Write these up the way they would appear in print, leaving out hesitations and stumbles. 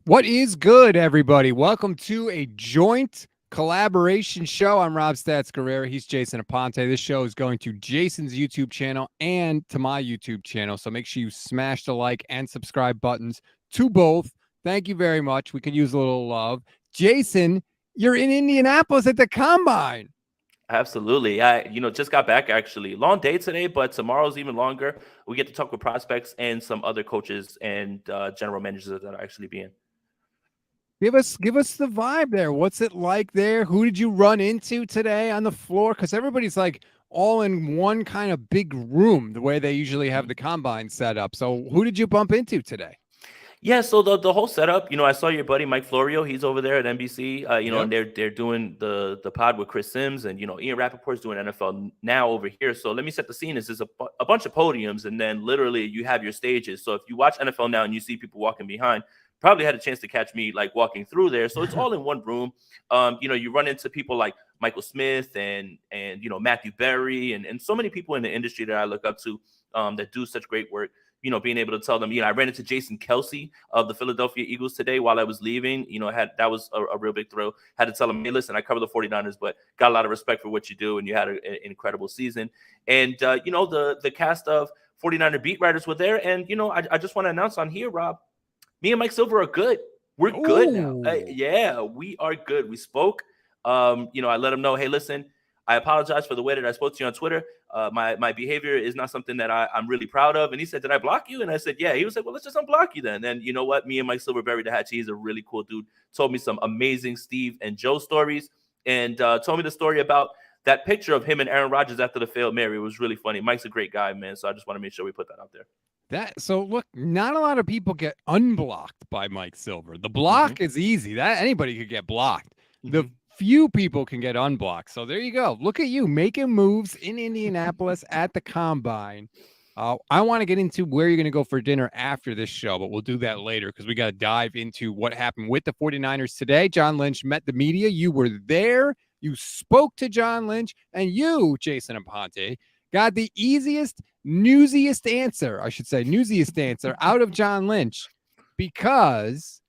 What is good, everybody? Welcome to a joint collaboration show. I'm Rob Stats Guerrera. He's Jason Aponte. This show is going to Jason's YouTube channel and to my YouTube channel. So make sure you smash the like and subscribe buttons to both. Thank you very much. We could use a little love. Jason, you're in Indianapolis at the Combine. Absolutely. I just got back actually. Long day today, but tomorrow's even longer. We get to talk with prospects and some other coaches and general managers that are actually being. Give us the vibe there. What's it like there? Who did you run into today on the floor? Because everybody's like all in one kind of big room, the way they usually have the combine set up. So who did you bump into today? Yeah, so the whole setup, I saw your buddy Mike Florio. He's over there at NBC, Yep. and they're doing the pod with Chris Sims, and Ian Rappaport's doing NFL Now over here. So let me set the scene. There's a bunch of podiums, and then literally you have your stages. So if you watch NFL Now and you see people walking behind, probably had a chance to catch me like walking through there. So it's all in one room. You run into people like Michael Smith and Matthew Berry and so many people in the industry that I look up to that do such great work. Being able to tell them, I ran into Jason Kelsey of the Philadelphia Eagles today while I was leaving. That was a real big thrill. Had to tell him, hey, listen, I cover the 49ers, but got a lot of respect for what you do, and you had an incredible season. And, the cast of 49er beat writers were there. And, I just want to announce on here, Rob, me and Mike Silver are good. We're good now. Yeah, we are good. We spoke. I let him know, hey, listen, I apologize for the way that I spoke to you on Twitter. My behavior is not something that I'm really proud of. And he said, did I block you? And I said, yeah. He was like, well, let's just unblock you then. And you know what? Me and Mike Silverberry, the Hatchie, he's a really cool dude. Told me some amazing Steve and Joe stories and told me the story about that picture of him and Aaron Rodgers after the failed Mary. It was really funny. Mike's a great guy, man. So I just want to make sure we put that out there. So look, not a lot of people get unblocked by Mike Silver. The block is easy. That anybody could get blocked. The few people can get unblocked. So there you go. Look at you making moves in Indianapolis at the Combine. I want to get into where you're going to go for dinner after this show, but we'll do that later because we got to dive into what happened with the 49ers today. John Lynch met the media. You were there. You spoke to John Lynch, and you, Jason Aponte, got the newsiest answer out of John Lynch because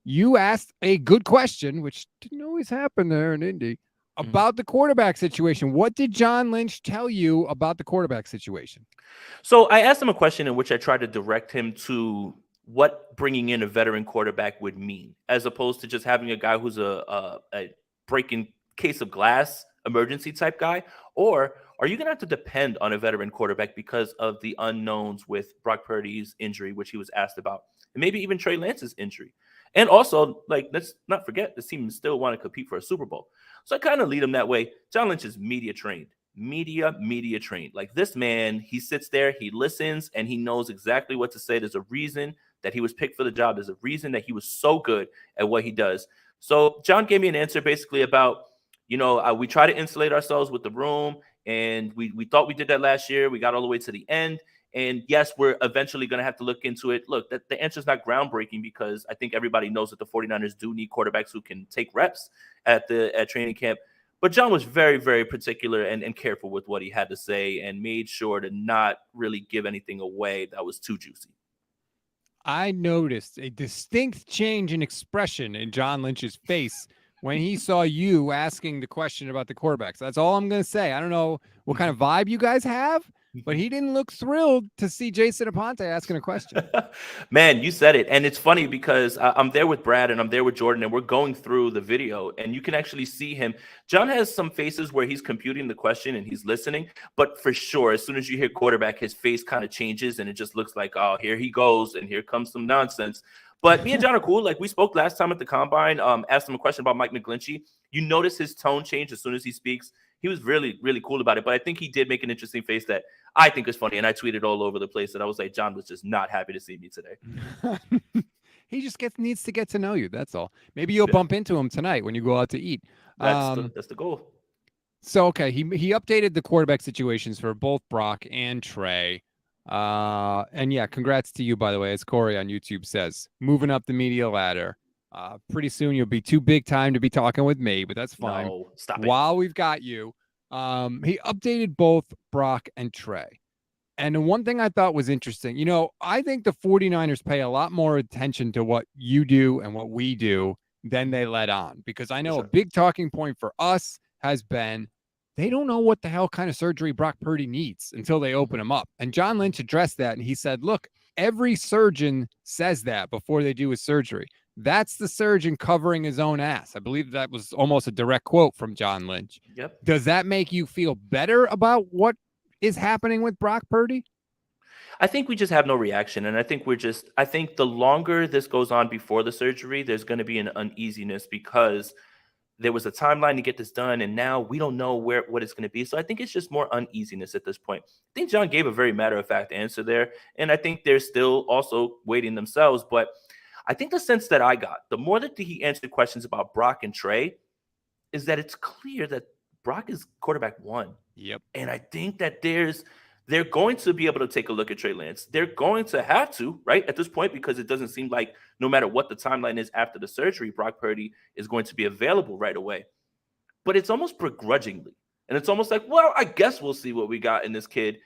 you asked a good question, which didn't always happen there in Indy, about the quarterback situation. What did John Lynch tell you about the quarterback situation? So I asked him a question in which I tried to direct him to what bringing in a veteran quarterback would mean, as opposed to just having a guy who's a breaking case of glass emergency type guy, or are you going to have to depend on a veteran quarterback because of the unknowns with Brock Purdy's injury, which he was asked about, and maybe even Trey Lance's injury? And also, let's not forget, this team still want to compete for a Super Bowl. So I kind of lead him that way. John Lynch is media trained. Media trained. Like this man, he sits there, he listens, and he knows exactly what to say. There's a reason that he was picked for the job. There's a reason that he was so good at what he does. So John gave me an answer basically about, we try to insulate ourselves with the room, and we thought we did that last year. We got all the way to the end. And yes, we're eventually going to have to look into it. Look, the answer is not groundbreaking because I think everybody knows that the 49ers do need quarterbacks who can take reps at training camp. But John was very, very particular and careful with what he had to say and made sure to not really give anything away that was too juicy. I noticed a distinct change in expression in John Lynch's face when he saw you asking the question about the quarterbacks. That's all I'm going to say. I don't know what kind of vibe you guys have, but he didn't look thrilled to see Jason Aponte asking a question. Man, you said it. And it's funny because I'm there with Brad and I'm there with Jordan, and we're going through the video, and you can actually see him. John has some faces where he's computing the question and he's listening, but for sure, as soon as you hear quarterback, his face kind of changes and it just looks like, oh, here he goes and here comes some nonsense. But me and John are cool. Like we spoke last time at the Combine, asked him a question about Mike McGlinchey. You notice his tone change as soon as he speaks. He was really, really cool about it. But I think he did make an interesting face that I think is funny. And I tweeted all over the place that I was like, John was just not happy to see me today. He just needs to get to know you. That's all. Maybe you'll bump into him tonight when you go out to eat. That's the goal. So, okay, he updated the quarterback situations for both Brock and Trey. And yeah, congrats to you, by the way, as Corey on YouTube says, moving up the media ladder. Pretty soon you'll be too big time to be talking with me, but that's fine. No, stop it. While we've got you, he updated both Brock and Trey. And the one thing I thought was interesting, I think the 49ers pay a lot more attention to what you do and what we do than they let on, because I know a big talking point for us has been they don't know what the hell kind of surgery Brock Purdy needs until they open him up. And John Lynch addressed that, and he said, look, every surgeon says that before they do his surgery. That's the surgeon covering his own ass. I believe that was almost a direct quote from John Lynch. Yep. Does that make you feel better about what is happening with Brock Purdy? I think we just have no reaction. And I think I think the longer this goes on before the surgery, there's going to be an uneasiness because there was a timeline to get this done. And now we don't know what it's going to be. So I think it's just more uneasiness at this point. I think John gave a very matter-of-fact answer there. And I think they're still also waiting themselves. But I think the sense that I got, the more that he answered questions about Brock and Trey, is that it's clear that Brock is quarterback one. Yep. And I think that they're going to be able to take a look at Trey Lance. They're going to have to, right, at this point, because it doesn't seem like no matter what the timeline is after the surgery, Brock Purdy is going to be available right away. But it's almost begrudgingly. And it's almost like, well, I guess we'll see what we got in this kid.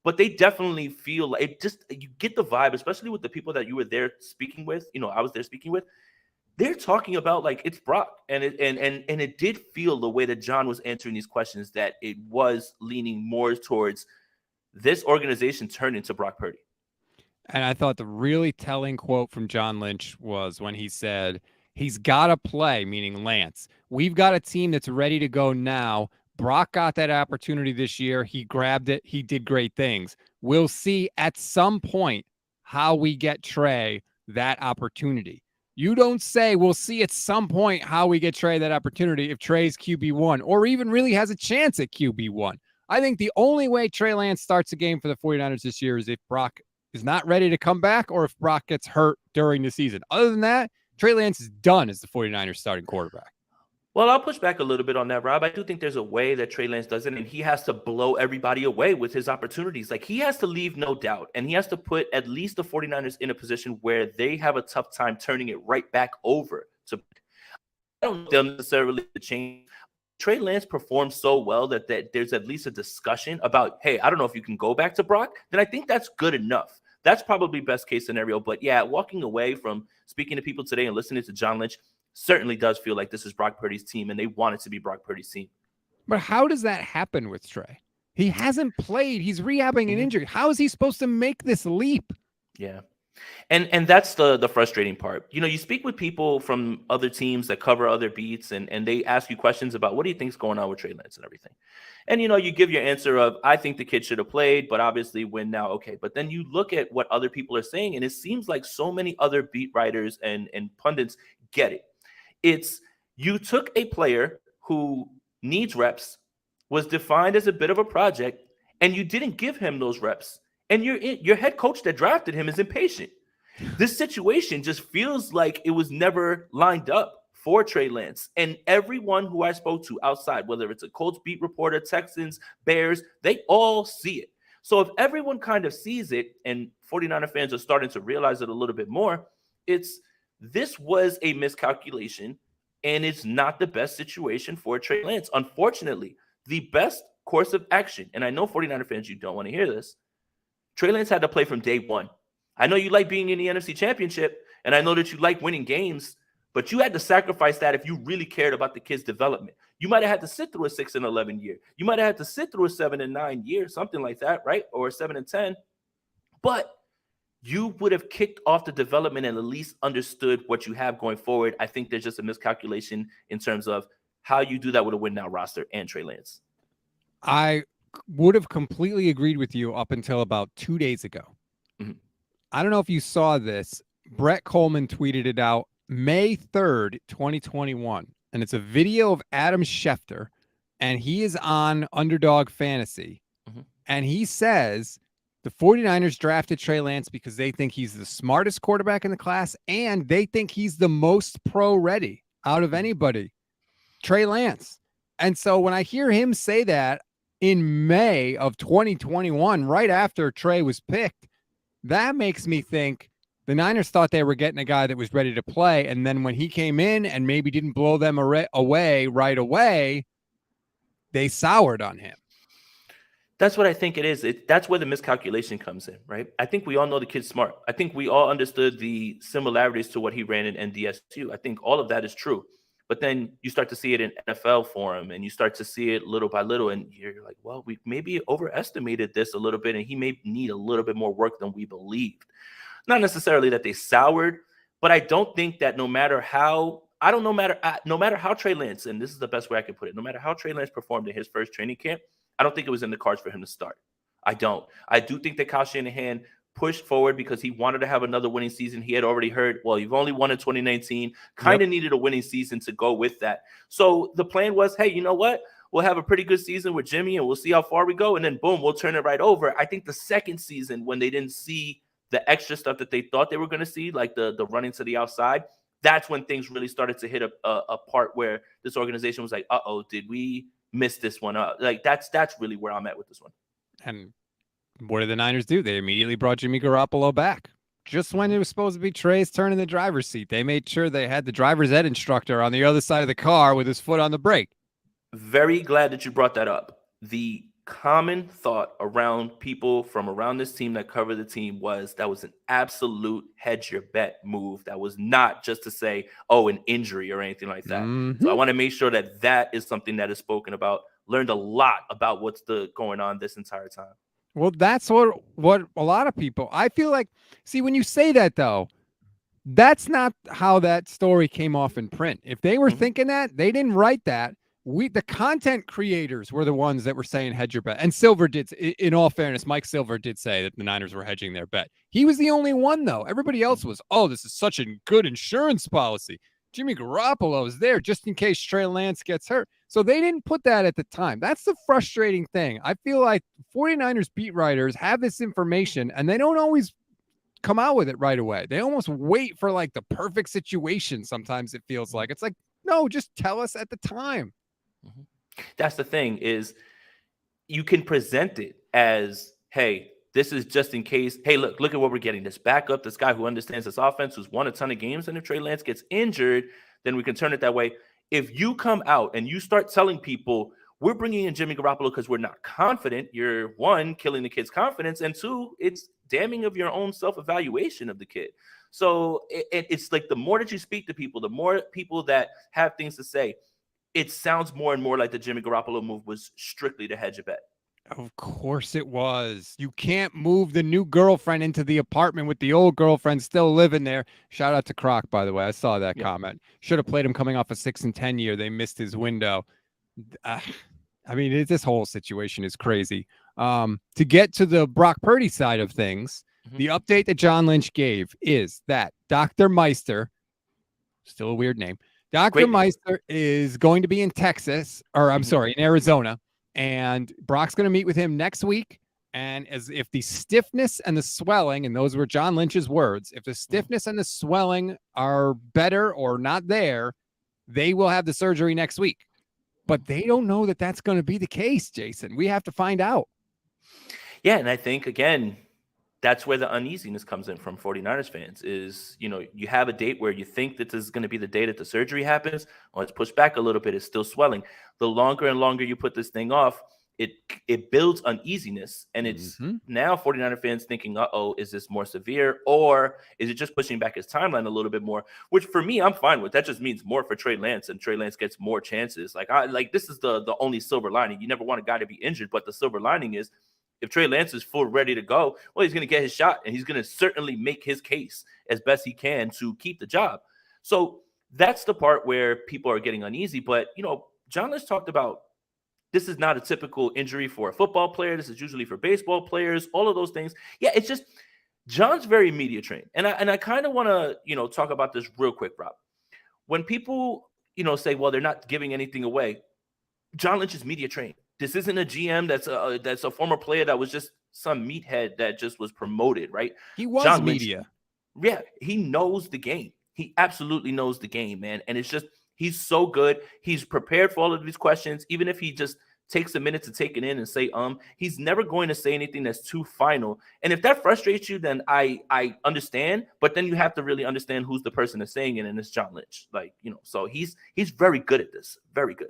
But they definitely feel like you get the vibe, especially with the people that you were there speaking with, I was there speaking with. They're talking about like it's Brock. And it did feel the way that John was answering these questions that it was leaning more towards this organization turned into Brock Purdy. And I thought the really telling quote from John Lynch was when he said, he's got to play, meaning Lance. We've got a team that's ready to go now. Brock got that opportunity this year. He grabbed it. He did great things. We'll see at some point how we get Trey that opportunity. You don't say we'll see at some point how we get Trey that opportunity if Trey's QB1 or even really has a chance at QB1. I think the only way Trey Lance starts a game for the 49ers this year is if Brock is not ready to come back or if Brock gets hurt during the season. Other than that, Trey Lance is done as the 49ers starting quarterback. Well, I'll push back a little bit on that, Rob. I do think there's a way that Trey Lance does it, and he has to blow everybody away with his opportunities. Like, he has to leave no doubt, and he has to put at least the 49ers in a position where they have a tough time turning it right back over. So I don't know necessarily the change. Trey Lance performs so well that there's at least a discussion about, hey, I don't know if you can go back to Brock, then I think that's good enough. That's probably best case scenario. But yeah, walking away from speaking to people today and listening to John Lynch certainly does feel like this is Brock Purdy's team and they want it to be Brock Purdy's team. But how does that happen with Trey? He hasn't played. He's rehabbing an injury. How is he supposed to make this leap? Yeah. And that's the frustrating part. You speak with people from other teams that cover other beats and they ask you questions about what do you think's going on with Trey Lance and everything. And, you give your answer of, I think the kid should have played, but obviously win now. Okay. But then you look at what other people are saying, and it seems like so many other beat writers and pundits get it. It's you took a player who needs reps, was defined as a bit of a project, and you didn't give him those reps. And your head coach that drafted him is impatient. This situation just feels like it was never lined up for Trey Lance. And everyone who I spoke to outside, whether it's a Colts beat reporter, Texans, Bears, they all see it. So if everyone kind of sees it and 49er fans are starting to realize it a little bit more, this was a miscalculation and it's not the best situation for Trey Lance. Unfortunately, the best course of action, and I know 49er fans, you don't want to hear this, Trey Lance had to play from day one. I know you like being in the NFC Championship, and I know that you like winning games, but you had to sacrifice that if you really cared about the kid's development. You might have had to sit through a 6-11 year. You might have had to sit through a 7-9 year, something like that, right? Or a 7-10. But you would have kicked off the development and at least understood what you have going forward. I think there's just a miscalculation in terms of how you do that with a win now roster and Trey Lance. I would have completely agreed with you up until about 2 days ago. Mm-hmm. I don't know if you saw this. Brett Coleman tweeted it out May 3rd, 2021. And it's a video of Adam Schefter, and he is on Underdog Fantasy. Mm-hmm. And he says the 49ers drafted Trey Lance because they think he's the smartest quarterback in the class, and they think he's the most pro-ready out of anybody. Trey Lance. And so when I hear him say that in May of 2021, right after Trey was picked, that makes me think the Niners thought they were getting a guy that was ready to play. And then when he came in and maybe didn't blow them away right away, they soured on him. That's what I think it is. That's where the miscalculation comes in, right? I think we all know the kid's smart. I think we all understood the similarities to what he ran in NDSU. I think all of that is true. But then you start to see it in NFL form, and you start to see it little by little, and you're like, well, we maybe overestimated this a little bit, and he may need a little bit more work than we believed. Not necessarily that they soured, but I don't think that no matter how Trey Lance, and this is the best way I can put it, no matter how Trey Lance performed in his first training camp, I don't think it was in the cards for him to start. I don't. I do think that Kyle Shanahan pushed forward because he wanted to have another winning season. He had already heard, well, you've only won in 2019, kind of needed a winning season to go with that. So the plan was, hey, you know what? We'll have a pretty good season with Jimmy and we'll see how far we go. And then boom, we'll turn it right over. I think the second season, when they didn't see the extra stuff that they thought they were going to see, like the running to the outside, that's when things really started to hit a part where this organization was like, uh-oh, did we miss this one up? Like that's really where I'm at with this one. And what did the Niners do? They immediately brought Jimmy Garoppolo back. Just when it was supposed to be Trey's turn in the driver's seat, they made sure they had the driver's ed instructor on the other side of the car with his foot on the brake. Very glad that you brought that up. The common thought around people from around this team that cover the team was that was an absolute hedge your bet move. That was not just to say, oh, an injury or anything like that. Mm-hmm. So I want to make sure that that is something that is spoken about. Learned a lot about what's going on this entire time. Well, that's what a lot of people, I feel like, see, when you say that, though, that's not how that story came off in print. If they were thinking that, they didn't write that. The content creators were the ones that were saying hedge your bet. And Silver did, in all fairness, Mike Silver did say that the Niners were hedging their bet. He was the only one, though. Everybody else was, oh, this is such a good insurance policy. Jimmy Garoppolo is there just in case Trey Lance gets hurt. So they didn't put that at the time. That's the frustrating thing. I feel like 49ers beat writers have this information and they don't always come out with it right away. They almost wait for like the perfect situation. Sometimes it feels like it's like, no, just tell us at the time. That's the thing is you can present it as, hey, this is just in case. Hey, look at what we're getting. This backup, this guy who understands this offense, who's won a ton of games. And if Trey Lance gets injured, then we can turn it that way. If you come out and you start telling people we're bringing in Jimmy Garoppolo because we're not confident, you're one, killing the kid's confidence, and two, it's damning of your own self-evaluation of the kid. So it's like the more that you speak to people, the more people that have things to say, it sounds more and more like the Jimmy Garoppolo move was strictly to hedge a bet. Of course it was. You can't move the new girlfriend into the apartment with the old girlfriend still living there. Shout out to Croc, by the way. I saw that comment. Should have played him coming off a 6 and 10 year. They missed his window. I mean, this whole situation is crazy. To get to the Brock Purdy side of things, the update that John Lynch gave is that Dr. Meister, still a weird name, Dr. Meister is going to be in Texas, or I'm sorry, in Arizona. And Brock's going to meet with him next week. And as if the stiffness and the swelling, and those were John Lynch's words, if the stiffness and the swelling are better or not there, they will have the surgery next week. But they don't know that that's going to be the case, Jason. We have to find out. Yeah, and I think, again, that's where the uneasiness comes in from 49ers fans is, you have a date where you think that this is going to be the day that the surgery happens. Well, it's pushed back a little bit. It's still swelling. The longer and longer you put this thing off, it builds uneasiness. And it's now 49er fans thinking, uh-oh, is this more severe? Or is it just pushing back his timeline a little bit more? Which for me, I'm fine with. That just means more for Trey Lance, and Trey Lance gets more chances. This is the only silver lining. You never want a guy to be injured, but the silver lining is, if Trey Lance is full ready to go, well, he's going to get his shot, and he's going to certainly make his case as best he can to keep the job. So that's the part where people are getting uneasy. But, John Lynch talked about this is not a typical injury for a football player. This is usually for baseball players, all of those things. Yeah, it's just John's very media trained. And I kind of want to, talk about this real quick, Rob. When people, say, well, they're not giving anything away, John Lynch is media trained. This isn't a GM that's a former player that was just some meathead that just was promoted, right? He was John media. Lynch, yeah, he knows the game. He absolutely knows the game, man. And it's just, he's so good. He's prepared for all of these questions. Even if he just takes a minute to take it in and say, he's never going to say anything that's too final. And if that frustrates you, then I understand. But then you have to really understand who's the person that's saying it, and it's John Lynch. So he's very good at this. Very good.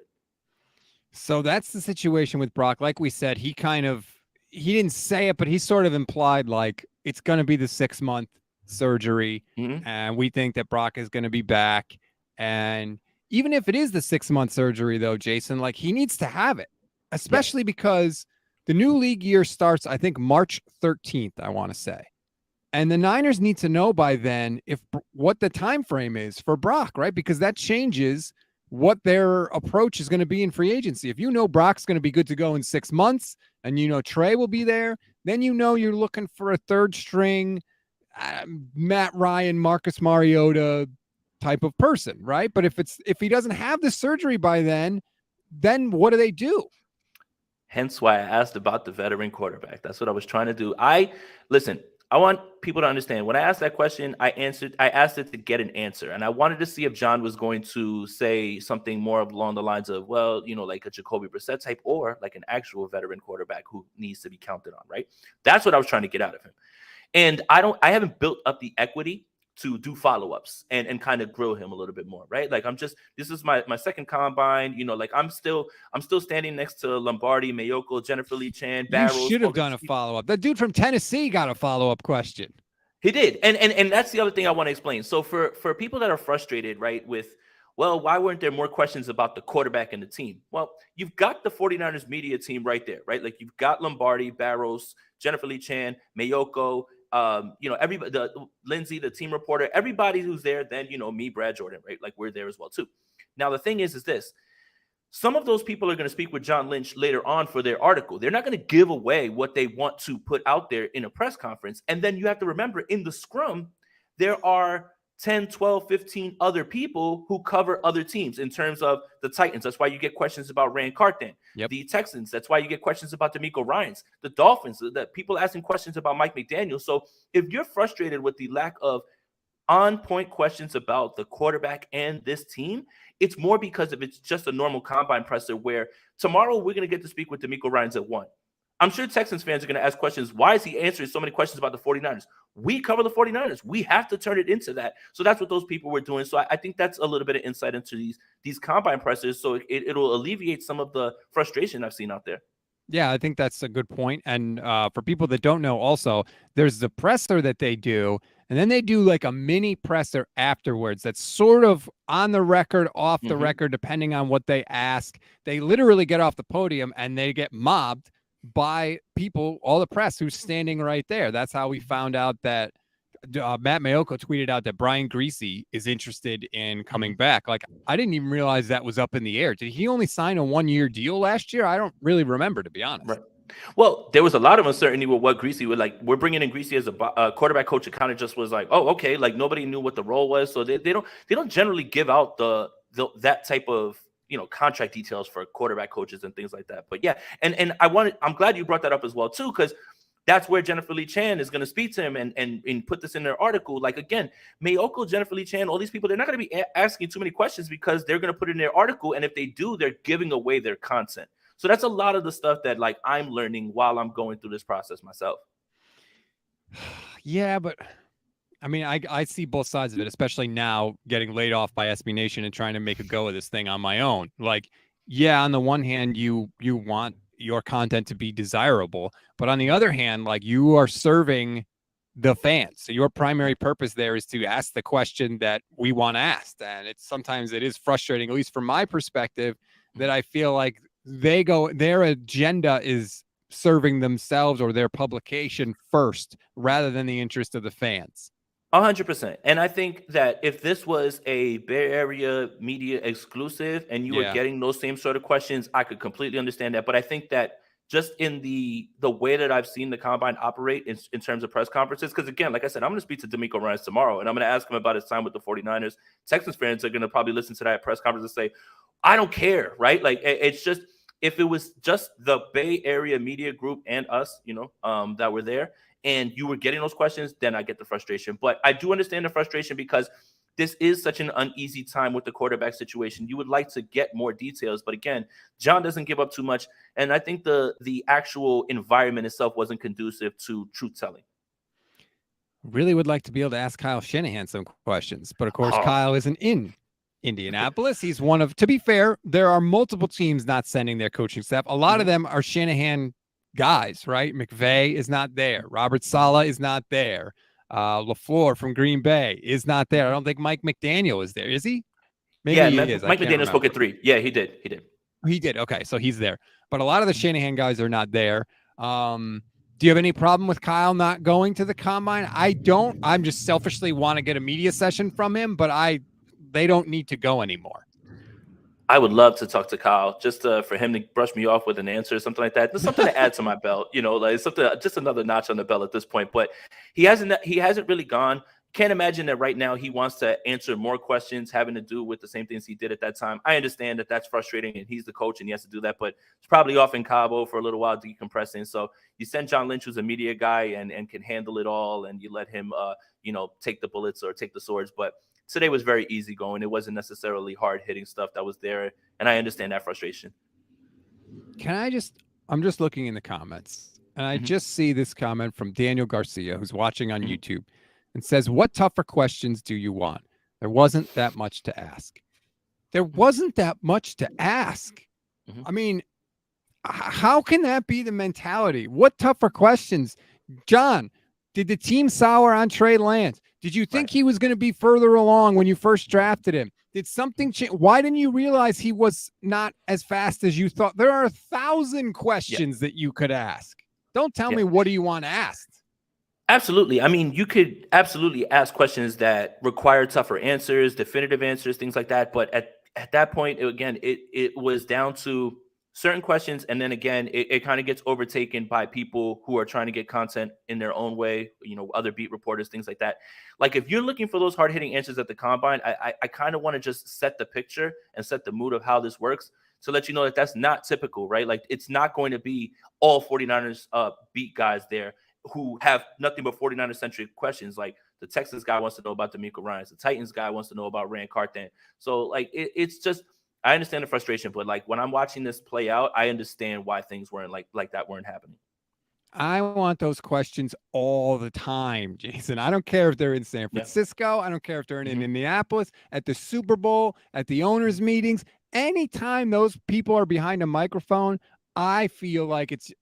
So that's the situation with Brock. Like we said, he kind of he didn't say it, but he sort of implied like it's going to be the 6-month surgery, and we think that Brock is going to be back. And even if it is the 6-month surgery, though, Jason, like he needs to have it, especially because the new league year starts, I think, March 13th, I want to say. And the Niners need to know by then what the time frame is for Brock, right? Because that changes what their approach is going to be in free agency. If you know Brock's going to be good to go in 6 months, and you know Trey will be there, then you know you're looking for a third string Matt Ryan, Marcus Mariota type of person, right? But if he doesn't have the surgery by then what do they do? Hence why I asked about the veteran quarterback. That's what I was trying to do. Listen, I want people to understand when I asked that question, I asked it to get an answer. And I wanted to see if John was going to say something more along the lines of, well, like a Jacoby Brissett type, or like an actual veteran quarterback who needs to be counted on, right? That's what I was trying to get out of him. And I haven't built up the equity to do follow-ups and kind of grill him a little bit more, right? Like this is my second combine, like I'm still standing next to Lombardi, Mayoko, Jennifer Lee Chan, Barrows. You should have done a follow-up. That dude from Tennessee got a follow-up question. He did. And that's the other thing I want to explain. So for people that are frustrated, right, with, well, why weren't there more questions about the quarterback and the team? Well, you've got the 49ers media team right there, right? Like you've got Lombardi, Barrows, Jennifer Lee Chan, Mayoko, everybody, Lindsay, the team reporter, everybody who's there, then, me, Brad Jordan, right? Like we're there as well too. Now, the thing is this, some of those people are going to speak with John Lynch later on for their article. They're not going to give away what they want to put out there in a press conference. And then you have to remember in the scrum, there are 10, 12, 15 other people who cover other teams in terms of the Titans. That's why you get questions about Rand Carthan. Yep. The Texans, that's why you get questions about D'Amico Ryans. The Dolphins, the people asking questions about Mike McDaniel. So if you're frustrated with the lack of on-point questions about the quarterback and this team, it's more because of it's just a normal combine presser where tomorrow we're going to get to speak with D'Amico Ryans at 1. I'm sure Texans fans are going to ask questions. Why is he answering so many questions about the 49ers? We cover the 49ers. We have to turn it into that. So that's what those people were doing. So I think that's a little bit of insight into these combine pressers. So it'll alleviate some of the frustration I've seen out there. Yeah, I think that's a good point. And for people that don't know, also, there's the presser that they do, and then they do like a mini presser afterwards that's sort of on the record, off the record, depending on what they ask. They literally get off the podium and they get mobbed by people, all the press who's standing right there. That's how we found out that Matt Mayoko tweeted out that Brian Greasy is interested in coming back. Like, I didn't even realize that was up in the air. Did he only sign a 1-year deal last year? I don't really remember, to be honest. Right. Well, there was a lot of uncertainty with what Greasy would like. We're bringing in Greasy as a quarterback coach. It kind of just was like, oh, okay. Like nobody knew what the role was. So they don't generally give out that type of, contract details for quarterback coaches and things like that. But yeah, and I'm glad you brought that up as well too, because that's where Jennifer Lee Chan is going to speak to him and put this in their article. Like again, Mayoko, Jennifer Lee Chan, all these people, they're not going to be asking too many questions because they're going to put it in their article. And if they do, they're giving away their content. So that's a lot of the stuff that like I'm learning while I'm going through this process myself. Yeah, but I mean, I see both sides of it, especially now getting laid off by SB Nation and trying to make a go of this thing on my own. Like, yeah, on the one hand, you want your content to be desirable, but on the other hand, like you are serving the fans. So your primary purpose there is to ask the question that we want asked. And sometimes it is frustrating, at least from my perspective, that I feel like their agenda is serving themselves or their publication first rather than the interest of the fans. 100%. And I think that if this was a Bay Area media exclusive and you were getting those same sort of questions, I could completely understand that. But I think that just in the way that I've seen the combine operate in terms of press conferences, because again, like I said, I'm going to speak to D'Amico Ryans tomorrow and I'm going to ask him about his time with the 49ers. Texans fans are going to probably listen to that press conference and say, I don't care, right? Like it's just, if it was just the Bay Area media group and us, that were there, and you were getting those questions, then I get the frustration. But I do understand the frustration because this is such an uneasy time with the quarterback situation. You would like to get more details. But again, John doesn't give up too much. And I think the actual environment itself wasn't conducive to truth telling. Really would like to be able to ask Kyle Shanahan some questions. But of course, Kyle isn't in Indianapolis. He's one of, to be fair, there are multiple teams not sending their coaching staff. A lot of them are Shanahan guys, right? McVay is not there. Robert Saleh is not there. LaFleur from Green Bay is not there. I don't think Mike McDaniel is there. Is he? Maybe Yeah, he is. I Mike can't McDaniel spoke remember. at 3. Yeah, he did. He did. He did. Okay, so he's there. But a lot of the Shanahan guys are not there. Do you have any problem with Kyle not going to the combine? I don't. I'm just selfishly want to get a media session from him, but they don't need to go anymore. I would love to talk to Kyle just for him to brush me off with an answer or something like that. Just something to add to my belt, like something, just another notch on the belt at this point. But he hasn't really gone. Can't imagine that right now he wants to answer more questions having to do with the same things he did at that time. I understand that that's frustrating and he's the coach and he has to do that, but it's probably off in Cabo for a little while decompressing. So you send John Lynch, who's a media guy and can handle it all, and you let him, take the bullets or take the swords. But today was very easy going. It wasn't necessarily hard hitting stuff that was there. And I understand that frustration. I'm just looking in the comments and I just see this comment from Daniel Garcia, who's watching on YouTube, and says, what tougher questions do you want? There wasn't that much to ask. There wasn't that much to ask. I mean, how can that be the mentality? What tougher questions? John, did the team sour on Trey Lance? Did you think he was going to be further along when you first drafted him? Did something change? Why didn't you realize he was not as fast as you thought? There are 1,000 questions that you could ask. Don't tell me what do you want asked. Absolutely. I mean, you could absolutely ask questions that require tougher answers, definitive answers, things like that. But at that point, it was down to certain questions. And then again, it kind of gets overtaken by people who are trying to get content in their own way, other beat reporters, things like that. Like if you're looking for those hard hitting answers at the combine, I kind of want to just set the picture and set the mood of how this works to let you know that that's not typical, right? Like it's not going to be all 49ers beat guys there who have nothing but 49er centric questions. Like the Texas guy wants to know about D'Amico Ryans. The Titans guy wants to know about Rand Carthan. So like, it's just, I understand the frustration, but like when I'm watching this play out, I understand why things weren't like that weren't happening. I want those questions all the time, Jason. I don't care if they're in San Francisco. I don't care if they're in Indianapolis, at the Super Bowl, at the owners' meetings. Anytime those people are behind a microphone, I feel like it's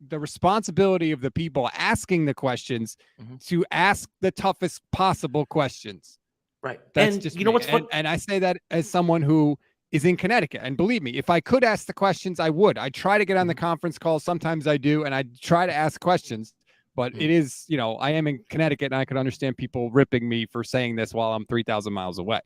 the responsibility of the people asking the questions to ask the toughest possible questions. Right. That's just you know what's fun? And I say that as someone who is in Connecticut. And believe me, if I could ask the questions, I would. I try to get on the conference call. Sometimes I do. And I try to ask questions. But it is, I am in Connecticut and I could understand people ripping me for saying this while I'm 3,000 miles away.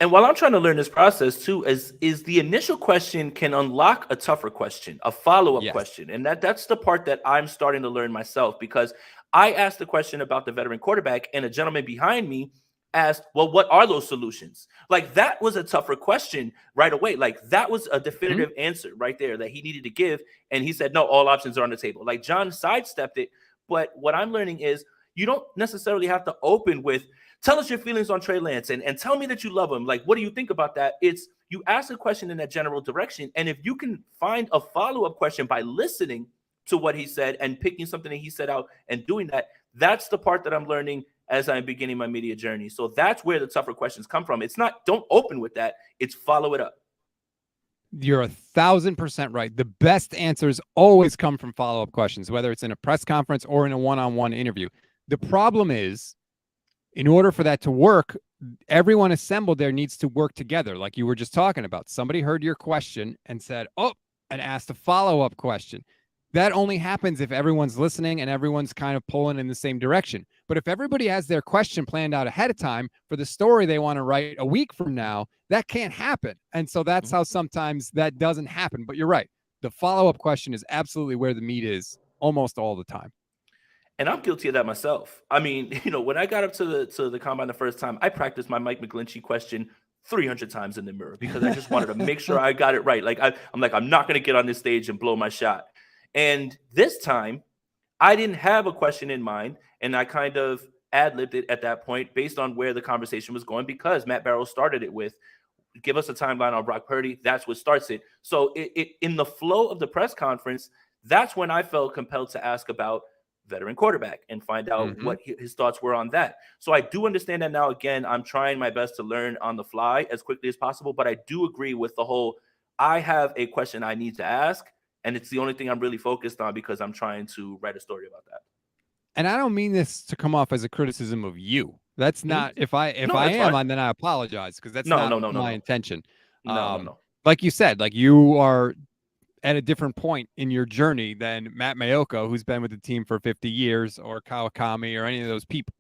And while I'm trying to learn this process too, is the initial question can unlock a tougher question, a follow-up question. And that's the part that I'm starting to learn myself, because I asked the question about the veteran quarterback and a gentleman behind me asked, well, what are those solutions? Like that was a tougher question right away. Like that was a definitive answer right there that he needed to give. And he said, no, all options are on the table. Like John sidestepped it. But what I'm learning is you don't necessarily have to open with, tell us your feelings on Trey Lance and tell me that you love him. Like, what do you think about that? It's you ask a question in that general direction. And if you can find a follow-up question by listening to what he said and picking something that he said out and doing that, that's the part that I'm learning as I'm beginning my media journey. So that's where the tougher questions come from. It's not, don't open with that. It's follow it up. You're 1,000% right. The best answers always come from follow-up questions, whether it's in a press conference or in a one-on-one interview. The problem is, in order for that to work, everyone assembled there needs to work together. Like you were just talking about, somebody heard your question and said, oh, and asked a follow-up question. That only happens if everyone's listening and everyone's kind of pulling in the same direction. But if everybody has their question planned out ahead of time for the story they want to write a week from now, that can't happen. And so that's how sometimes that doesn't happen. But you're right. The follow-up question is absolutely where the meat is almost all the time. And I'm guilty of that myself. I mean, when I got up to the combine the first time, I practiced my Mike McGlinchey question 300 times in the mirror because I just wanted to make sure I got it right. Like I'm not going to get on this stage and blow my shot. And this time, I didn't have a question in mind, and I kind of ad-libbed it at that point based on where the conversation was going, because Matt Barrow started it with, give us a timeline on Brock Purdy. That's what starts it. So it in the flow of the press conference, that's when I felt compelled to ask about veteran quarterback and find out what his thoughts were on that. So I do understand that now. Again, I'm trying my best to learn on the fly as quickly as possible, but I do agree with the whole, I have a question I need to ask, And it's the only thing I'm really focused on because I'm trying to write a story about that. And I don't mean this to come off as a criticism of you. That's not, if I No, am, that's fine. then I apologize, because that's No, not no, no, no, my no. intention. No. Like you said, like you are at a different point in your journey than Matt Mayoko, who's been with the team for 50 years, or Kawakami, or any of those people.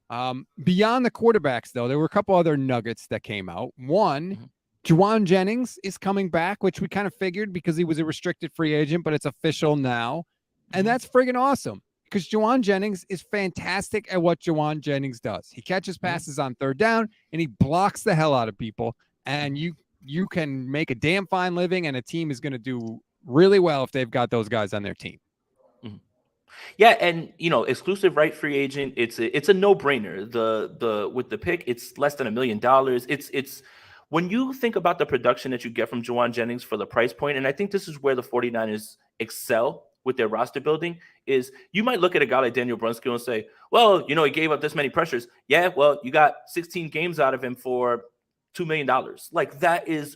Beyond the quarterbacks, though, there were a couple other nuggets that came out. One, Juwan Jennings is coming back, which we kind of figured because he was a restricted free agent, but it's official now. And that's friggin' awesome, because Juwan Jennings is fantastic at what Juwan Jennings does. He catches passes on third down, and he blocks the hell out of people. And you can make a damn fine living, and a team is going to do really well if they've got those guys on their team. Yeah, and exclusive right free agent, it's a no-brainer. The with the pick, it's less than $1 million. It's when you think about the production that you get from Juwan Jennings for the price point, and I think this is where the 49ers excel with their roster building, is you might look at a guy like Daniel Brunskill and say, well, he gave up this many pressures. Yeah, well, you got 16 games out of him for $2 million. Like that is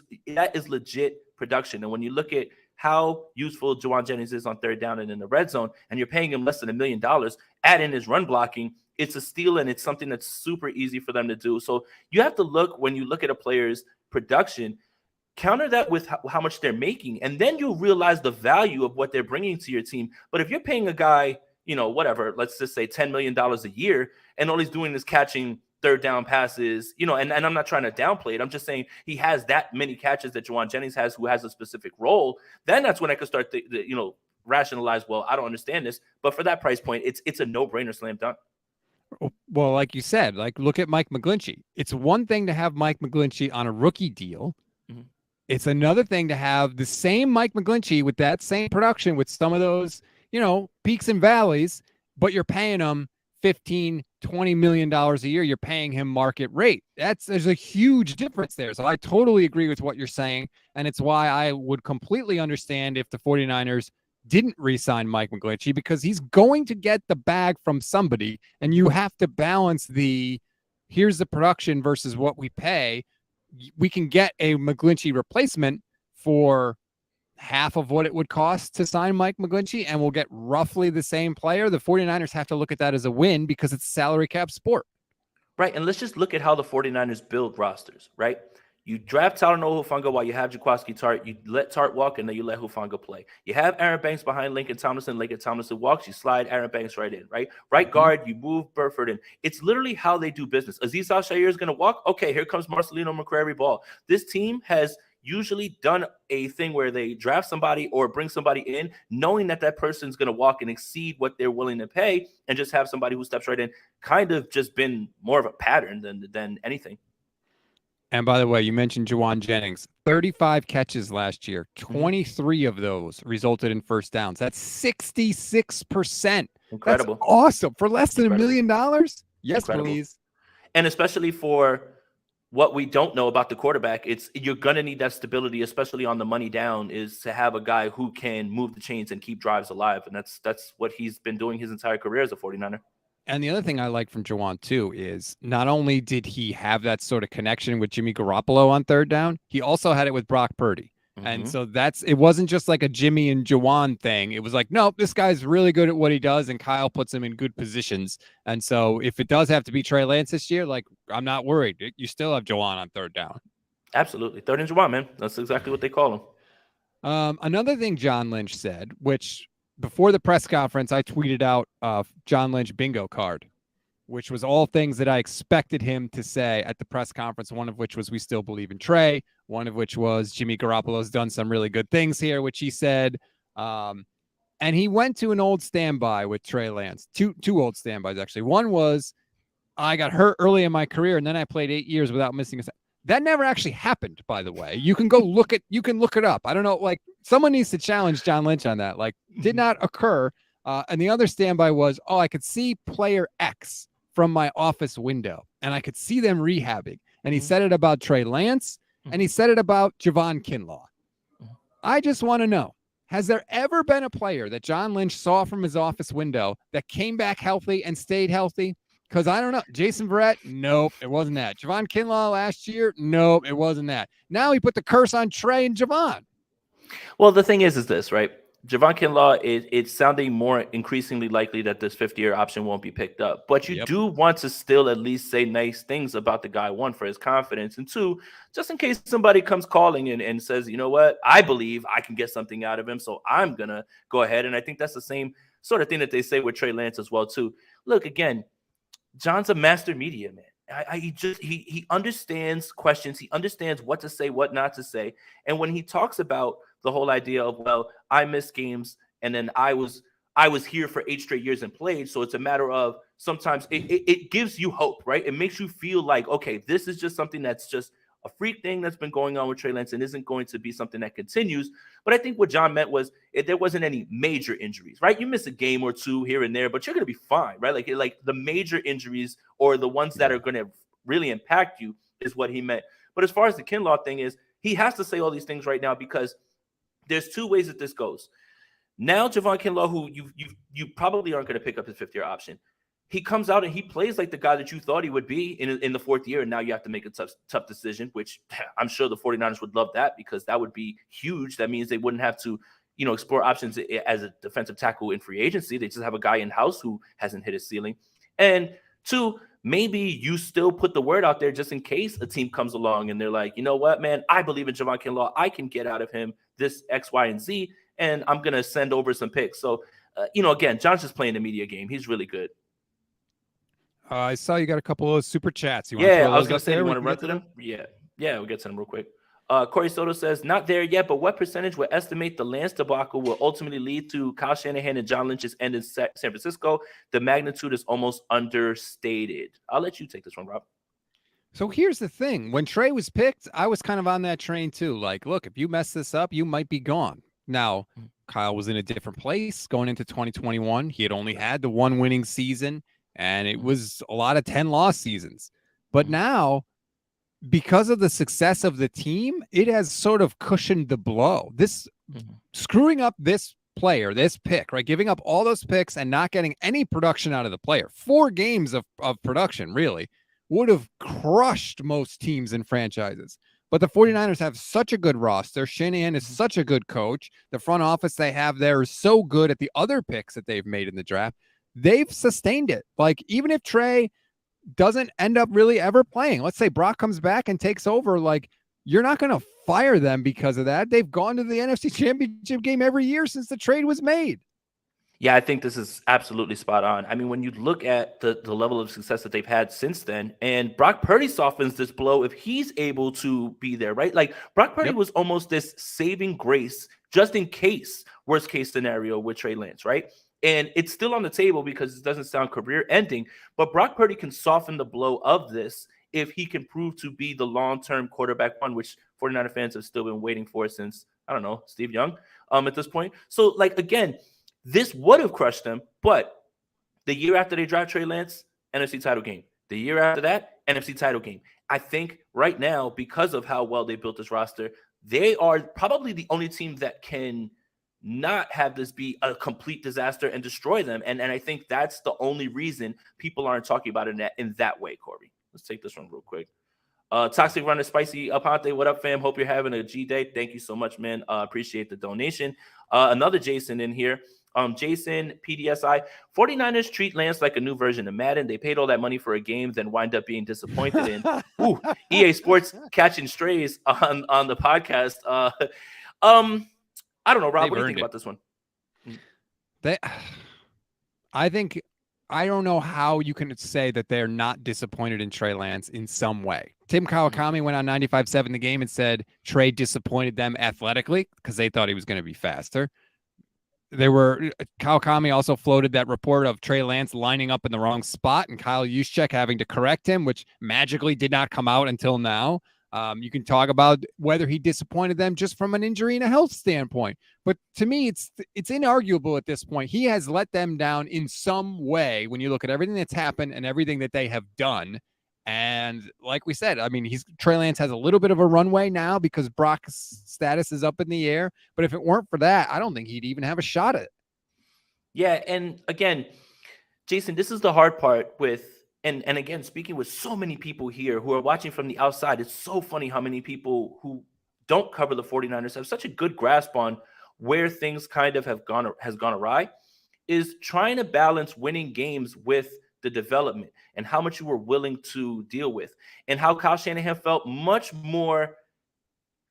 legit production. And when you look at how useful Juwan Jennings is on third down and in the red zone, and you're paying him less than $1 million, add in his run blocking, it's a steal, and it's something that's super easy for them to do. So you have to look, when you look at a player's production, counter that with how much they're making, and then you'll realize the value of what they're bringing to your team. But if you're paying a guy, whatever, let's just say $10 million a year, and all he's doing is catching third down passes, and I'm not trying to downplay it. I'm just saying he has that many catches that Juwan Jennings has, who has a specific role. Then that's when I could start to rationalize, well, I don't understand this. But for that price point, it's a no-brainer, slam dunk. Well, like you said, like look at Mike McGlinchey. It's one thing to have Mike McGlinchey on a rookie deal. It's another thing to have the same Mike McGlinchey with that same production, with some of those, peaks and valleys, but you're paying him $15, $20 million a year. You're paying him market rate. There's a huge difference there. So I totally agree with what you're saying. And it's why I would completely understand if the 49ers didn't re-sign Mike McGlinchey, because he's going to get the bag from somebody, and you have to balance here's the production versus what we pay. We can get a McGlinchey replacement for half of what it would cost to sign Mike McGlinchey, and we'll get roughly the same player. The 49ers have to look at that as a win because it's a salary cap sport. Right, and let's just look at how the 49ers build rosters, right? You draft Talanoa Hufanga while you have Jaquiski Tartt. You let Tartt walk, and then you let Hufanga play. You have Aaron Banks behind Lincoln Tomlinson. Lincoln Tomlinson walks. You slide Aaron Banks right in, right? Right guard, you move Burford in. It's literally how they do business. Azeez Al-Shaair is going to walk. Okay, here comes Marcelino McCrary Ball. This team has usually done a thing where they draft somebody or bring somebody in knowing that person's going to walk and exceed what they're willing to pay, and just have somebody who steps right in. Kind of just been more of a pattern than anything. And by the way, you mentioned Juwan Jennings, 35 catches last year. 23 of those resulted in first downs. That's 66%. Incredible. That's awesome. For less than $1 million? Yes, Incredible. Please. And especially for what we don't know about the quarterback, you're going to need that stability, especially on the money down, is to have a guy who can move the chains and keep drives alive. And that's what he's been doing his entire career as a 49er. And the other thing I like from Juwan, too, is not only did he have that sort of connection with Jimmy Garoppolo on third down, he also had it with Brock Purdy. And so it wasn't just like a Jimmy and Juwan thing. It was like, nope, this guy's really good at what he does, and Kyle puts him in good positions. And so if it does have to be Trey Lance this year, like, I'm not worried. You still have Juwan on third down. Absolutely. Third and Juwan, man. That's exactly what they call him. Another thing John Lynch said, which before the press conference, I tweeted out John Lynch bingo card, which was all things that I expected him to say at the press conference, one of which was we still believe in Trey, one of which was Jimmy Garoppolo's done some really good things here, which he said. And he went to an old standby with Trey Lance, two old standbys, actually. One was, I got hurt early in my career, and then I played 8 years without missing a. That never actually happened, by the way. You can look it up. I don't know, like, someone needs to challenge John Lynch on that. Like, did not occur. And the other standby was, I could see player X from my office window, and I could see them rehabbing. And he said it about Trey Lance, and he said it about Javon Kinlaw. I just want to know, has there ever been a player that John Lynch saw from his office window that came back healthy and stayed healthy? Because I don't know. Jason Verrett, nope, it wasn't that. Javon Kinlaw last year, nope, it wasn't that. Now he put the curse on Trey and Javon. Well, the thing is this, right? Javon Kinlaw, it's sounding more increasingly likely that this fifth-year option won't be picked up. But you do want to still at least say nice things about the guy, one, for his confidence, and two, just in case somebody comes calling and says, you know what, I believe I can get something out of him, so I'm going to go ahead. And I think that's the same sort of thing that they say with Trey Lance as well, too. Look, again, John's a master media man. He understands questions. He understands what to say, what not to say. And when he talks about the whole idea of, well, I missed games and then I was here for 8 straight years and played. So it's a matter of sometimes it gives you hope, right? It makes you feel like, okay, this is just something that's just a freak thing that's been going on with Trey Lance and isn't going to be something that continues. But I think what John meant was there wasn't any major injuries, right? You miss a game or two here and there, but you're going to be fine, right? Like the major injuries or the ones that are going to really impact you is what he meant. But as far as the Kinlaw thing is, he has to say all these things right now because there's 2 ways that this goes. Now, Javon Kinlaw, who you probably aren't going to pick up his 5th-year option, he comes out and he plays like the guy that you thought he would be in the 4th year, and now you have to make a tough decision, which I'm sure the 49ers would love that because that would be huge. That means they wouldn't have to, explore options as a defensive tackle in free agency. They just have a guy in-house who hasn't hit his ceiling. And 2, maybe you still put the word out there just in case a team comes along and they're like, you know what, man, I believe in Javon Kinlaw. I can get out of him this X, Y, and Z, and I'm going to send over some picks. So, again, John's just playing the media game. He's really good. I saw you got a couple of super chats. I was going to say, you want to run through them? Yeah, we'll get to them real quick. Corey Soto says, not there yet, but what percentage would estimate the Lance debacle will ultimately lead to Kyle Shanahan and John Lynch's end in San Francisco? The magnitude is almost understated. I'll let you take this one, Rob. So here's the thing. When Trey was picked, I was kind of on that train too. Like, look, if you mess this up, you might be gone. Now, Kyle was in a different place going into 2021. He had only had the 1 winning season, and it was a lot of 10-loss seasons. But now, because of the success of the team, it has sort of cushioned the blow. This screwing up this player, this pick, right? Giving up all those picks and not getting any production out of the player. 4 games of production, really, would have crushed most teams and franchises. But the 49ers have such a good roster. Shanahan is such a good coach. The front office they have there is so good at the other picks that they've made in the draft. They've sustained it. Like, even if Trey doesn't end up really ever playing, let's say Brock comes back and takes over, like, you're not going to fire them because of that. They've gone to the NFC Championship game every year since the trade was made. Yeah, I think this is absolutely spot on. I mean, when you look at the level of success that they've had since then, and Brock Purdy softens this blow if he's able to be there, right? Like, Brock Purdy was almost this saving grace just in case, worst case scenario with Trey Lance, right? And it's still on the table because it doesn't sound career ending, but Brock Purdy can soften the blow of this if he can prove to be the long-term quarterback one, which 49er fans have still been waiting for since, I don't know, Steve Young at this point. So, like, again, this would have crushed them, but the year after they draft Trey Lance, NFC title game. The year after that, NFC title game. I think right now, because of how well they built this roster, they are probably the only team that can not have this be a complete disaster and destroy them. And I think that's the only reason people aren't talking about it in that way, Corey. Let's take this one real quick. Toxic Runner Spicy Aponte, what up, fam? Hope you're having a G day. Thank you so much, man. Appreciate the donation. Another Jason in here. Jason, PDSI, 49ers treat Lance like a new version of Madden. They paid all that money for a game, then wind up being disappointed in. EA Sports catching strays on the podcast. I don't know, Rob. What do you think about this one? I don't know how you can say that they're not disappointed in Trey Lance in some way. Tim Kawakami went on 95.7 the game and said Trey disappointed them athletically because they thought he was going to be faster. Kawakami also floated that report of Trey Lance lining up in the wrong spot and Kyle Juszczyk having to correct him, which magically did not come out until now. You can talk about whether he disappointed them just from an injury and a health standpoint. But to me, it's inarguable at this point. He has let them down in some way when you look at everything that's happened and everything that they have done. And like we said, I mean, Trey Lance has a little bit of a runway now because Brock's status is up in the air. But if it weren't for that, I don't think he'd even have a shot at it. Yeah, and again, Jason, this is the hard part with, and again, speaking with so many people here who are watching from the outside, it's so funny how many people who don't cover the 49ers have such a good grasp on where things kind of has gone awry, is trying to balance winning games with the development and how much you were willing to deal with, and how Kyle Shanahan felt much more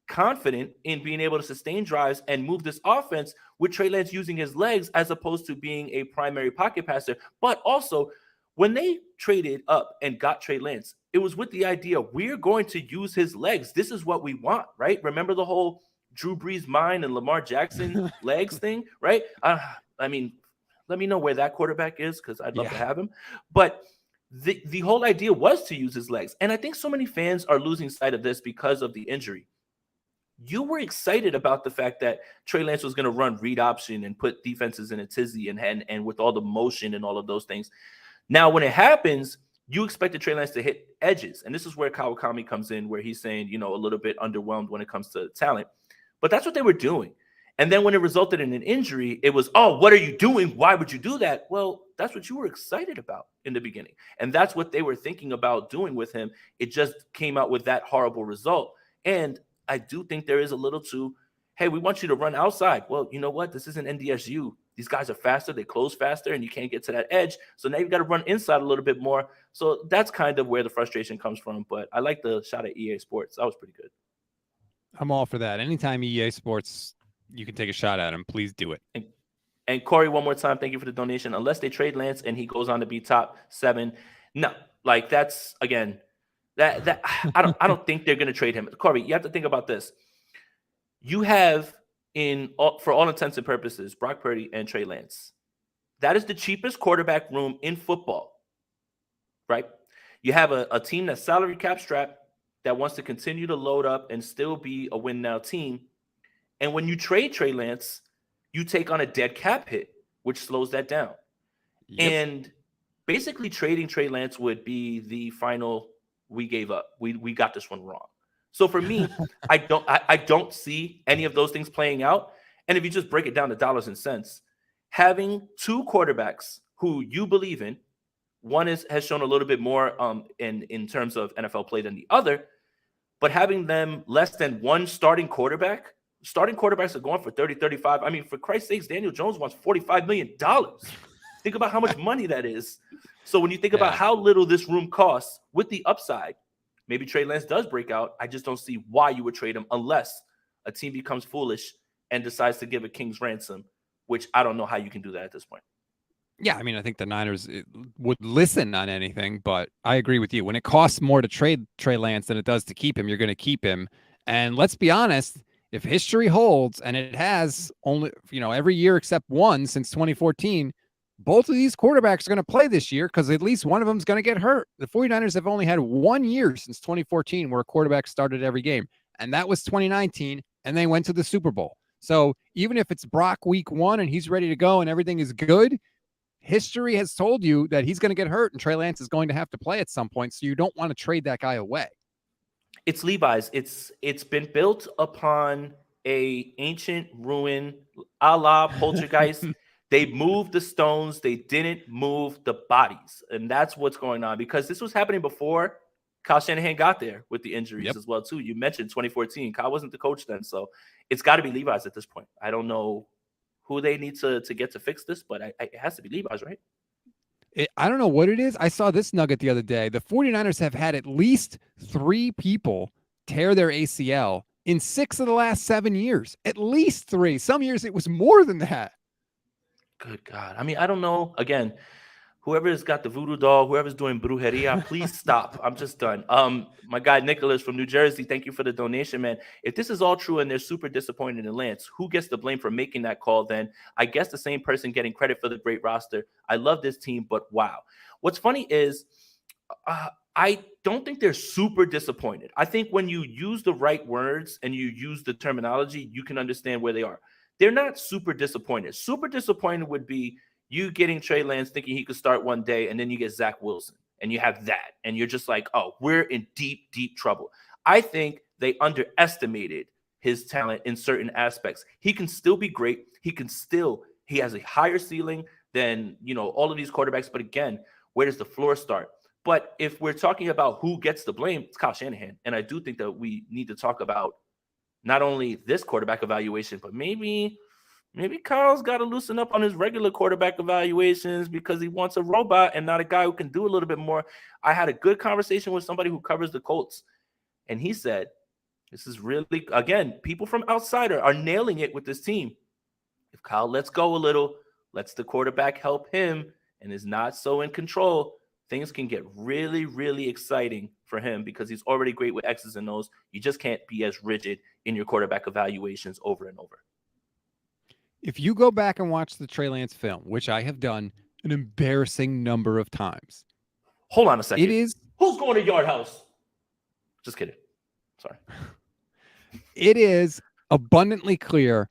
confident in being able to sustain drives and move this offense with Trey Lance using his legs as opposed to being a primary pocket passer. But also, when they traded up and got Trey Lance, it was with the idea we're going to use his legs. This is what we want, right? Remember the whole Drew Brees mind and Lamar Jackson legs thing, right? I mean, let me know where that quarterback is, because I'd love to have him. But the whole idea was to use his legs. And I think so many fans are losing sight of this because of the injury. You were excited about the fact that Trey Lance was going to run read option and put defenses in a tizzy and with all the motion and all of those things. Now, when it happens, you expected Trey Lance to hit edges. And this is where Kawakami comes in, where he's saying, a little bit underwhelmed when it comes to talent. But that's what they were doing. And then when it resulted in an injury, it was, oh, what are you doing? Why would you do that? Well, that's what you were excited about in the beginning. And that's what they were thinking about doing with him. It just came out with that horrible result. And I do think there is a little too, hey, we want you to run outside. Well, you know what? This isn't NDSU. These guys are faster. They close faster, and you can't get to that edge. So now you've got to run inside a little bit more. So that's kind of where the frustration comes from. But I like the shot at EA Sports. That was pretty good. I'm all for that. Anytime EA Sports, you can take a shot at him, please do it. And Corey, one more time, thank you for the donation. Unless they trade Lance and he goes on to be top 7, no, like that's again that I don't think they're going to trade him. Corey, you have to think about this. You have for all intents and purposes, Brock Purdy and Trey Lance. That is the cheapest quarterback room in football, right? You have a team that's salary cap strapped that wants to continue to load up and still be a win now team. And when you trade Trey Lance, you take on a dead cap hit, which slows that down. Yep. And basically trading Trey Lance would be the final, we gave up. We got this one wrong. So for me, I don't see any of those things playing out. And if you just break it down to dollars and cents, having 2 quarterbacks who you believe in, one has shown a little bit more in terms of NFL play than the other, but having them less than one starting quarterback. Starting quarterbacks are going for 30, 35. I mean, for Christ's sakes, Daniel Jones wants $45 million. Think about how much money that is. So when you think about how little this room costs with the upside, maybe Trey Lance does break out. I just don't see why you would trade him unless a team becomes foolish and decides to give a king's ransom, which I don't know how you can do that at this point. Yeah, I mean, I think the Niners would listen on anything, but I agree with you. When it costs more to trade Trey Lance than it does to keep him, you're going to keep him. And let's be honest, if history holds, and it has only, every year except one since 2014, both of these quarterbacks are going to play this year because at least one of them is going to get hurt. The 49ers have only had 1 year since 2014 where a quarterback started every game, and that was 2019, and they went to the Super Bowl. So even if it's Brock week 1 and he's ready to go and everything is good, history has told you that he's going to get hurt and Trey Lance is going to have to play at some point, so you don't want to trade that guy away. It's Levi's. It's been built upon a ancient ruin, a la Poltergeist. They moved the stones. They didn't move the bodies. And that's what's going on, because this was happening before Kyle Shanahan got there with the injuries as well, too. You mentioned 2014. Kyle wasn't the coach then. So it's got to be Levi's at this point. I don't know who they need to get to fix this, but it has to be Levi's, right? I don't know what it is. I saw this nugget the other day. The 49ers have had at least 3 people tear their ACL in 6 of the last 7 years. At least 3. Some years it was more than that. Good God. I mean, I don't know. Again, whoever's got the voodoo doll, whoever's doing brujeria, please stop. I'm just done. My guy Nicholas from New Jersey, thank you for the donation, man. If this is all true and they're super disappointed in Lance, who gets the blame for making that call then? I guess the same person getting credit for the great roster. I love this team, but wow. What's funny is I don't think they're super disappointed. I think when you use the right words and you use the terminology, you can understand where they are. They're not super disappointed. Super disappointed would be you getting Trey Lance thinking he could start one day, and then you get Zach Wilson, and you have that, and you're just like, oh, we're in deep, deep trouble. I think they underestimated his talent in certain aspects. He can still be great. He has a higher ceiling than, all of these quarterbacks. But again, where does the floor start? But if we're talking about who gets the blame, it's Kyle Shanahan. And I do think that we need to talk about not only this quarterback evaluation, but maybe Maybe Kyle's got to loosen up on his regular quarterback evaluations because he wants a robot and not a guy who can do a little bit more. I had a good conversation with somebody who covers the Colts, and he said, this is really, again, people from outside are nailing it with this team. If Kyle lets go a little, lets the quarterback help him, and is not so in control, things can get really, really exciting for him because he's already great with X's and O's. You just can't be as rigid in your quarterback evaluations over and over. If you go back and watch the Trey Lance film, which I have done an embarrassing number of times. Hold on a second. It is. Who's going to Yard House? Just kidding. Sorry. It is abundantly clear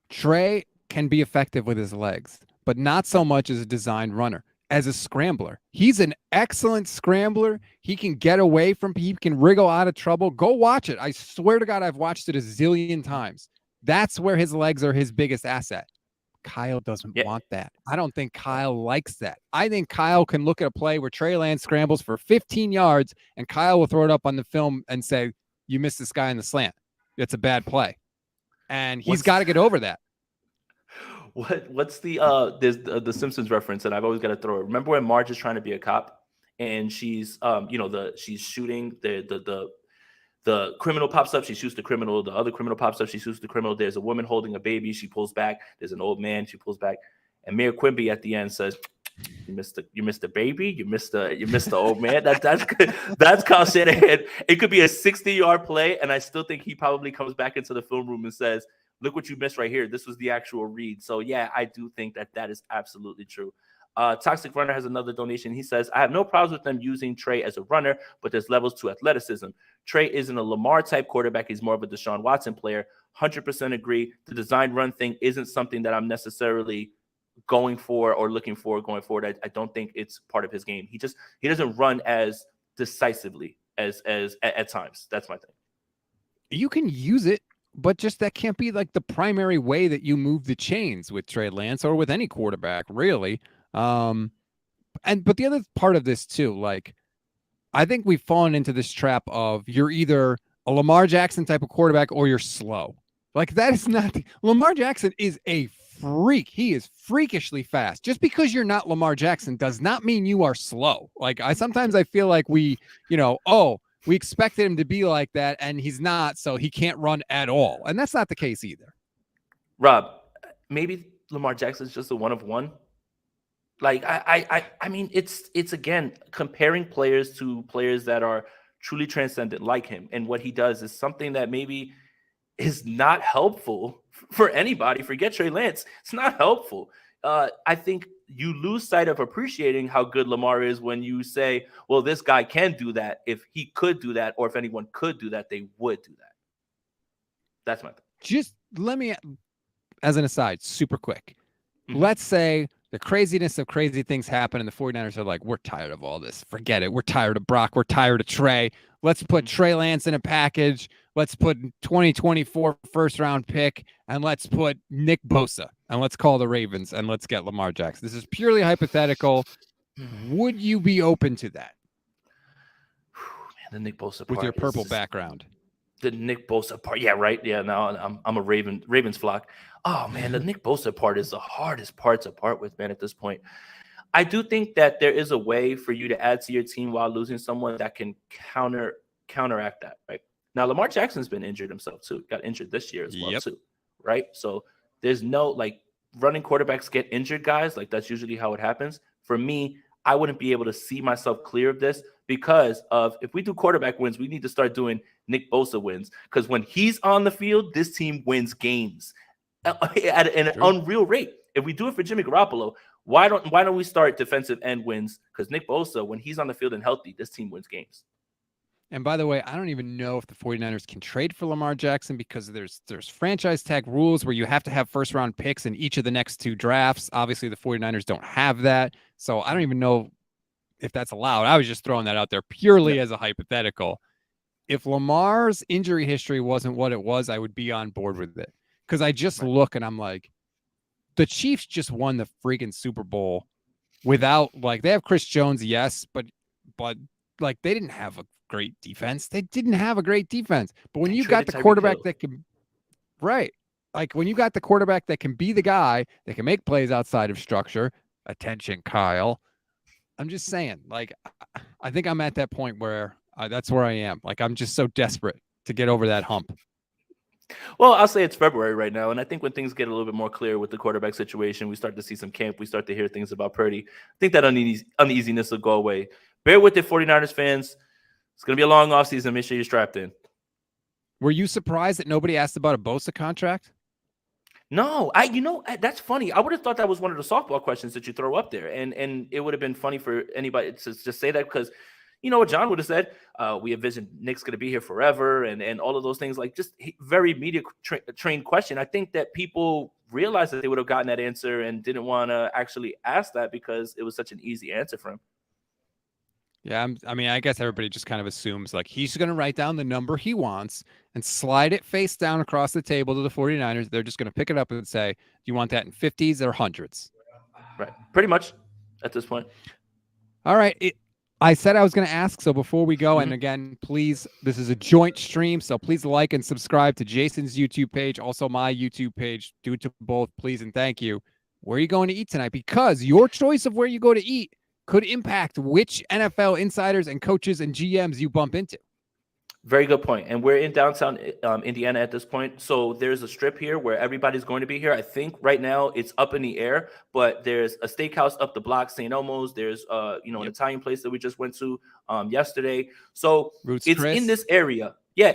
Trey can be effective with his legs, but not so much as a designed runner. As a scrambler, he's an excellent scrambler. He can get away from people, he can wriggle out of trouble. Go watch it. I swear to God, I've watched it a zillion times. That's where his legs are his biggest asset. Kyle doesn't want that. I don't think Kyle likes that. I think Kyle can look at a play where Trey Lance scrambles for 15 yards and Kyle will throw it up on the film and say, you missed this guy in the slant. It's a bad play. And he's got to get over that. What's the there's the Simpsons reference, and I've always got to throw it. Remember when Marge is trying to be a cop and she's she's shooting the criminal pops up, she shoots the criminal, the other criminal pops up, she shoots the criminal. There's a woman holding a baby, she pulls back. There's an old man, she pulls back. And Mayor Quimby at the end says, You missed the baby, you missed the old man. That's good. That's Kyle Shanahan. It could be a 60-yard play, and I still think he probably comes back into the film room and says, look what you missed right here. This was the actual read. So yeah, I do think that is absolutely true. Toxic Runner has another donation. He says, I have no problems with them using Trey as a runner, but there's levels to athleticism. Trey isn't a Lamar type quarterback. He's more of a Deshaun Watson player. 100% agree. The design run thing isn't something that I'm necessarily going for or looking for going forward. I don't think it's part of his game. He doesn't run as decisively as at times. That's my thing. You can use it, but just that can't be like the primary way that you move the chains with Trey Lance or with any quarterback, really. But the other part of this too, like, I think we've fallen into this trap of you're either a Lamar Jackson type of quarterback or you're slow. Like, that is not Lamar Jackson is a freak. He is freakishly fast. Just because you're not Lamar Jackson does not mean you are slow. Like, sometimes I feel like we expected him to be like that and he's not, so he can't run at all. And that's not the case either. Rob, maybe Lamar Jackson's just a one of one. Like, I mean, it's again, comparing players to players that are truly transcendent like him. And what he does is something that maybe is not helpful for anybody. Forget Trey Lance. It's not helpful. I think you lose sight of appreciating how good Lamar is when you say, well, this guy can do that. If he could do that, or if anyone could do that, they would do that. That's my thing. Just let me, as an aside, super quick. Let's say the craziness of crazy things happen and the 49ers are like, we're tired of all this. Forget it. We're tired of Brock. We're tired of Trey. Let's put Trey Lance in a package. Let's put 2024 first-round pick, and let's put Nick Bosa, and let's call the Ravens, and let's get Lamar Jackson. This is purely hypothetical. Would you be open to that? Man, the Nick Bosa part with your purple background. The Nick Bosa part, yeah, right. Yeah, now I'm a Ravens flock. Oh man, the Nick Bosa part is the hardest part to part with, man. At this point, I do think that there is a way for you to add to your team while losing someone that can counteract that, right? Now, Lamar Jackson's been injured himself too. Got injured this year as well too, right? So there's no, like, running quarterbacks get injured, guys. Like, that's usually how it happens. For me, I wouldn't be able to see myself clear of this because of, if we do quarterback wins, we need to start doing Nick Bosa wins, because when he's on the field, this team wins games at an unreal rate. If we do it for Jimmy Garoppolo, why don't we start defensive end wins? Because Nick Bosa, when he's on the field and healthy, this team wins games. And by the way, I don't even know if the 49ers can trade for Lamar Jackson because there's franchise tag rules where you have to have first-round picks in each of the next two drafts. Obviously, the 49ers don't have that. So I don't even know if that's allowed. I was just throwing that out there purely as a hypothetical. If Lamar's injury history wasn't what it was, I would be on board with it. Because I just look and I'm like, the Chiefs just won the freaking Super Bowl without, like, they have Chris Jones, yes, but like, they didn't have a great defense. They didn't have a great defense. But when you got the quarterback that can, right. like when you got the quarterback that can be the guy that can make plays outside of structure, attention, Kyle. I'm just saying, like, I think I'm at that point where that's where I am. Like, I'm just so desperate to get over that hump. Well, I'll say it's February right now, and I think when things get a little bit more clear with the quarterback situation, we start to see some camp. We start to hear things about Purdy. I think that uneasiness will go away. Bear with it, 49ers fans. It's going to be a long offseason. Make sure you're strapped in. Were you surprised that nobody asked about a Bosa contract? No, that's funny. I would have thought that was one of the softball questions that you throw up there, and it would have been funny for anybody to just say that because you know what John would have said. We envision Nick's going to be here forever, and all of those things. Like just very media trained question. I think that people realized that they would have gotten that answer and didn't want to actually ask that because it was such an easy answer for him. Yeah, I mean, I guess everybody just kind of assumes like he's going to write down the number he wants and slide it face down across the table to the 49ers. They're just going to pick it up and say, do you want that in 50s or 100s? Right. Pretty much at this point. All right. I said I was going to ask. So before we go, and again, please, this is a joint stream. So please like and subscribe to Jason's YouTube page. Also my YouTube page. Do it to both, please. And thank you. Where are you going to eat tonight? Because your choice of where you go to eat could impact which NFL insiders and coaches and GMs you bump into. Very good point. And we're in downtown Indiana at this point. So there's a strip here where everybody's going to be here. I think right now it's up in the air, but there's a steakhouse up the block, St. Elmo's. There's, an Italian place that we just went to yesterday. So Roots it's Chris. in this area. Yeah,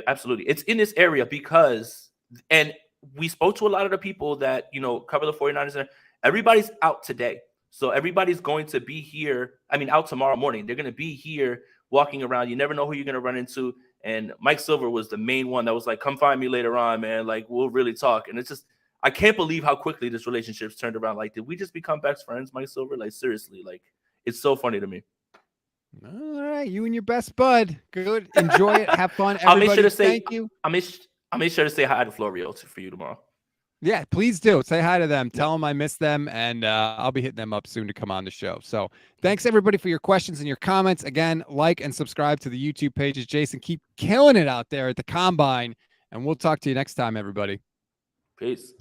absolutely. It's in this area because, and we spoke to a lot of the people that, cover the 49ers. And everybody's out today. So everybody's going to be here. I mean, out tomorrow morning. They're going to be here walking around. You never know who you're going to run into. And Mike Silver was the main one that was like, come find me later on, man. Like, we'll really talk. And it's just, I can't believe how quickly this relationship's turned around. Like, did we just become best friends, Mike Silver? Like, seriously, like, it's so funny to me. All right. You and your best bud. Good. Enjoy it. Have fun. Everybody. I'll make sure to say, thank you. I'll make sure to say hi to Florio for you tomorrow. Yeah, please do. Say hi to them. Tell them I miss them, and I'll be hitting them up soon to come on the show. So thanks, everybody, for your questions and your comments. Again, like and subscribe to the YouTube pages. Jason, keep killing it out there at the Combine, and we'll talk to you next time, everybody. Peace.